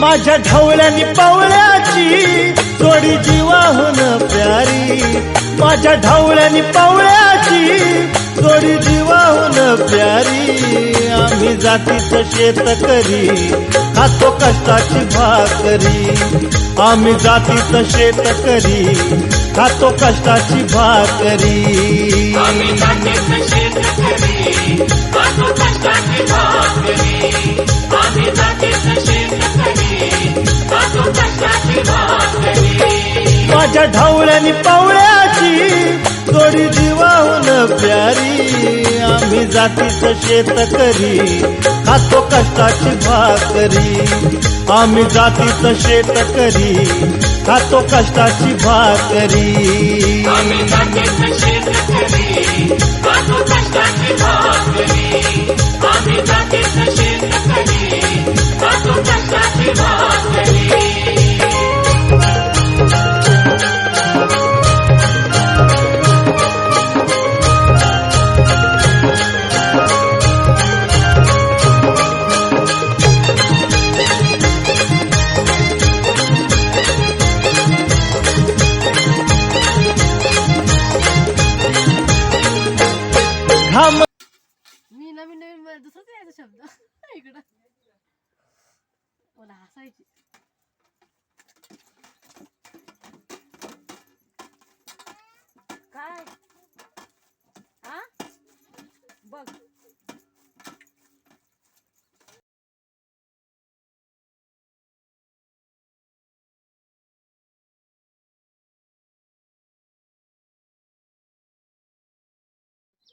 माझ्या ढवळ्यानी पवळ्याची जोडी जीवाहून प्यारी, माझ्या ढवळ्यानी पवळ्याची जोडी जीवाहून प्यारी। आम्ही जातीचं शेतकरी खातो कष्टाची भाकरी, आम्ही जातीचं शेतकरी खातो कष्टाची भाकरी। आम्ही जातीचं शेतकरी खातो कष्टाची भाकरी, आम्ही जातीचं शेतकरी खातो कष्टाची भाकरी। माझ्या ढवळ्यानी पवळ्याची जोडी जीवाहून प्यारी, आम्ही जातीचं शेतकरी खातो कष्टाची भाकरी, आम्ही जातीचं शेतकरी खातो कष्टाची भाकरी। आम्ही जातीचं शेतकरी खातो कष्टाची भाकरी, आम्ही जातीचं शेतकरी खातो कष्टाची भाकरी। मी नवीन नवीन दुसराच यायचा शब्द इकडं मला हसायची। काय हा बघ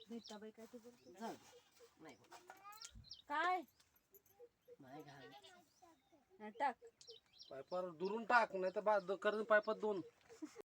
भेटता बाई काय तू बोलतो नाही काय नाही घाल टाक पायपावर दुरून टाक नाही तर पायपात दोन